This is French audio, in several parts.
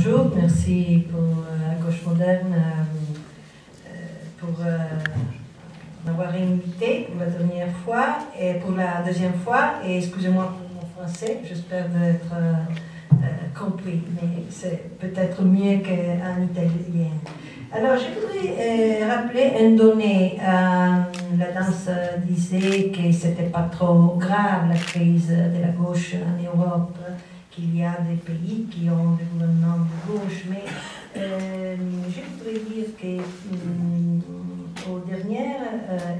bonjour, merci pour Gauche Moderne pour m'avoir invité pour la dernière fois et pour la deuxième fois. Et excusez-moi pour mon français, j'espère d'être compris, mais c'est peut-être mieux qu'en italien. Alors, je voudrais rappeler une donnée. La danse disait que c'était pas trop grave la crise de la gauche en Europe, qu'il y a des pays qui ont des gouvernements de gauche, mais je voudrais dire que aux dernières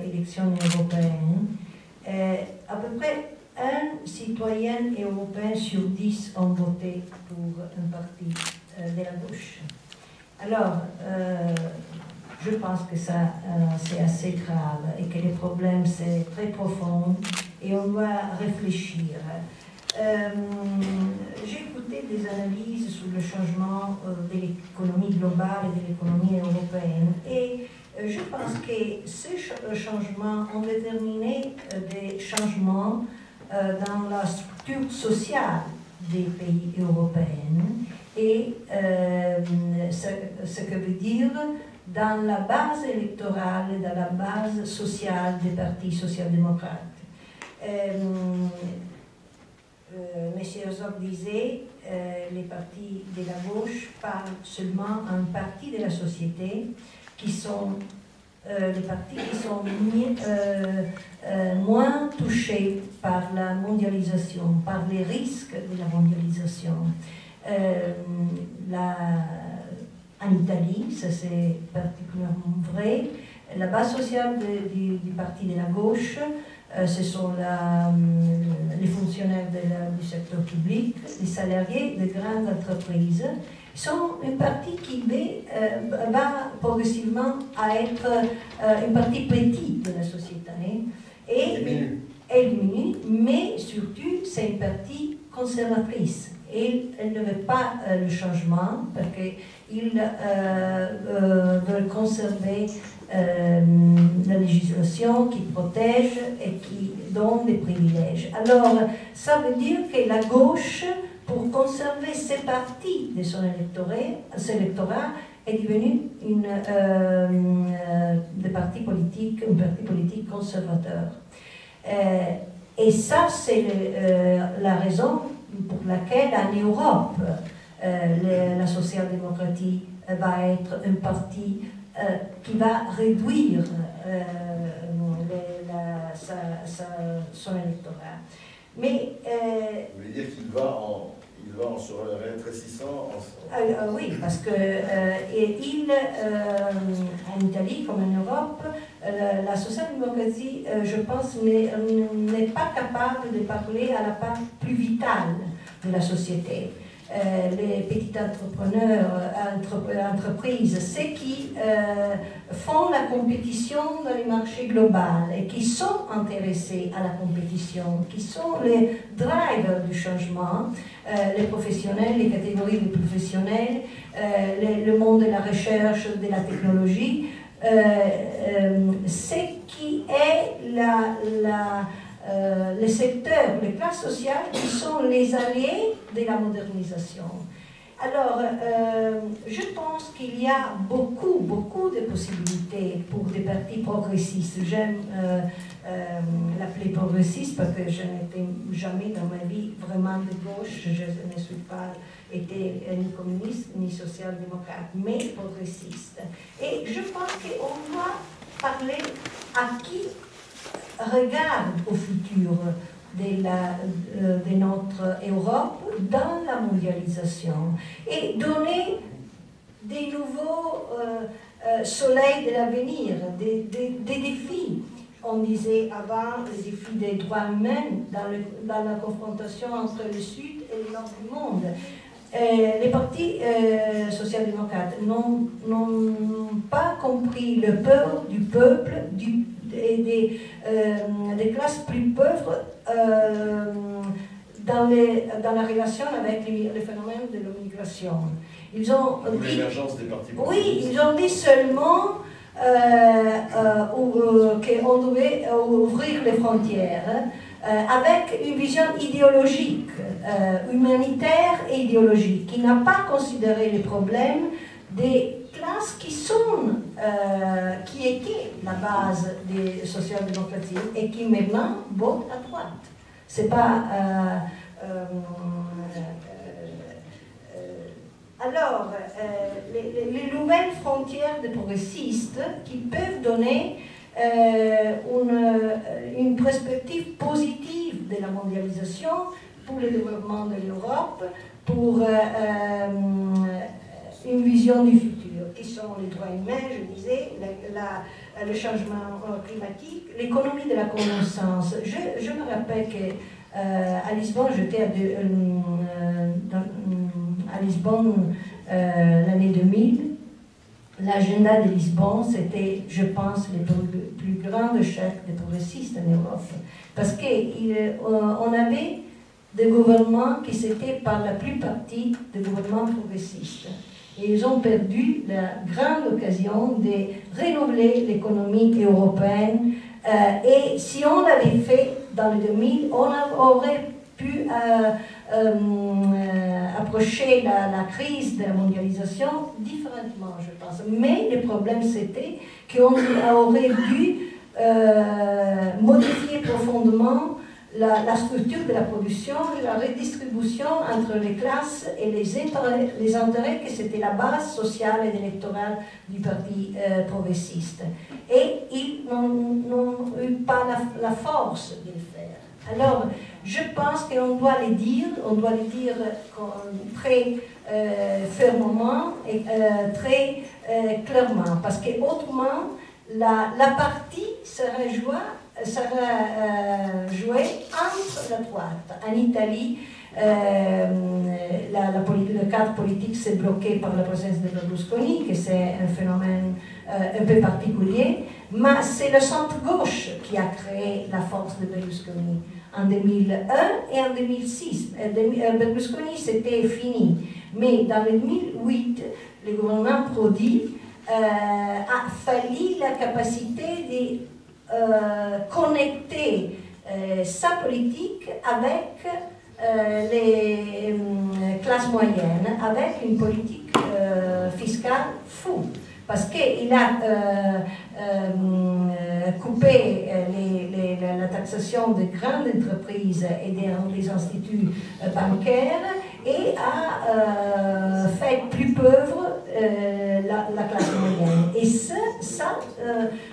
élections européennes, à peu près un citoyen européen sur 10 ont voté pour un parti de la gauche. Alors, je pense que ça, c'est assez grave et que le problème, c'est très profond et on doit réfléchir. J'ai écouté des analyses sur le changement de l'économie globale et de l'économie européenne et je pense que ces changements ont déterminé des changements dans la structure sociale des pays européens et ce que veut dire dans la base électorale et dans la base sociale des partis social-démocrates. M. Herzog disait les partis de la gauche parlent seulement à une partie de la société qui sont les partis qui sont moins touchés par la mondialisation, par les risques de la mondialisation. En Italie, ça c'est particulièrement vrai, la base sociale du parti de la gauche, ce sont les fonctionnaires du secteur public, les salariés des grandes entreprises, sont une partie qui va progressivement à être une partie petite de la société. Elle diminue, mais surtout c'est une partie conservatrice. Elle ne veut pas le changement parce qu'ils veulent conserver la législation qui protège et qui donne des privilèges. Alors, ça veut dire que la gauche, pour conserver ses parties de son électorat, est devenue un parti politique conservateur. Et ça, c'est la raison pour laquelle en Europe, la social-démocratie va être un parti qui va réduire son électorat. Mais, vous voulez dire qu'il va en se rétrécissant oui, parce que en Italie comme en Europe, la social-démocratie, je pense, n'est pas capable de parler à la part plus vitale de la société. Les petits entreprises, ceux qui font la compétition dans les marchés globaux et qui sont intéressés à la compétition, qui sont les drivers du changement, les professionnels, les catégories de professionnels, le monde de la recherche, de la technologie, ce qui est les secteurs, les classes sociales qui sont les alliés de la modernisation. Alors, je pense qu'il y a beaucoup de possibilités pour des partis progressistes. J'aime l'appeler progressiste parce que je n'étais jamais dans ma vie vraiment de gauche. Je ne suis pas été ni communiste ni social-démocrate, mais progressiste. Et je pense qu'on doit parler à qui regarde au futur de notre Europe dans la mondialisation et donner des nouveaux soleils de l'avenir, des défis. On disait avant les défis des droits humains dans la confrontation entre le Sud et le Nord du monde. Les partis social-démocrates n'ont pas compris le peur du peuple et des classes plus pauvres dans la relation avec le phénomène de l'immigration. Ils ont dit, l'émergence des partis politiques. Oui, ils ont dit seulement qu'on devait ouvrir les frontières avec une vision idéologique humanitaire et idéologique, qui n'a pas considéré les problèmes des classes qui étaient la base des social-démocraties et qui maintenant votent à droite. C'est pas... alors, les nouvelles frontières des progressistes qui peuvent donner une perspective positive de la mondialisation pour le développement de l'Europe, pour une vision du futur, qui sont les droits humains, je disais, le changement climatique, l'économie de la connaissance. Je me rappelle qu'à Lisbonne, j'étais à Lisbonne l'année 2000. L'agenda de Lisbonne, c'était, je pense, le plus grand échec des progressistes en Europe. Parce qu'on avait des gouvernements qui étaient par la plus partie des gouvernements progressistes. Et ils ont perdu la grande occasion de renouveler l'économie européenne. Et si on l'avait fait dans le 2000, on aurait pu approcher la crise de la mondialisation différemment, je pense. Mais le problème, c'était qu'on aurait dû modifier profondément la structure de la production et la redistribution entre les classes et les intérêts, que c'était la base sociale et électorale du parti progressiste. Et ils n'ont eu pas la force de le faire. Alors, je pense qu'on doit le dire très fermement et très clairement, parce qu'autrement, la partie sera jouée entre la droite. En Italie, le cadre politique s'est bloqué par la présence de Berlusconi, que c'est un phénomène un peu particulier, mais c'est le centre-gauche qui a créé la force de Berlusconi en 2001 et en 2006. Berlusconi, c'était fini. Mais dans le 2008, le gouvernement Prodi a fallu la capacité de connecter sa politique avec les classes moyennes, avec une politique fiscale fou. Parce qu'il a coupé la taxation des grandes entreprises et des instituts bancaires et a fait plus pauvre la classe moyenne. Et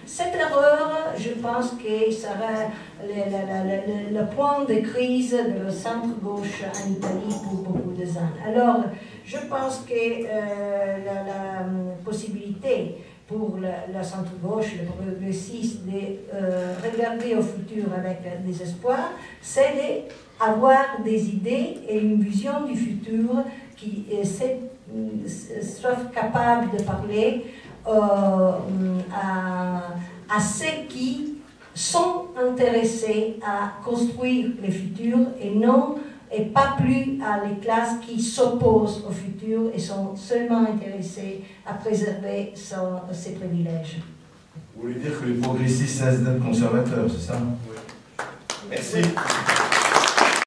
cette erreur, je pense que sera le point de crise de la centre-gauche en Italie pour beaucoup d'années. Alors, je pense que la possibilité pour la centre-gauche, les progressistes, de regarder au futur avec des espoirs, c'est d'avoir des idées et une vision du futur qui soient capables de parler à ceux qui sont intéressés à construire le futur et pas plus à les classes qui s'opposent au futur et sont seulement intéressées à préserver ses privilèges. Vous voulez dire que les progressistes cessent d'être conservateurs, c'est ça? Oui. Merci.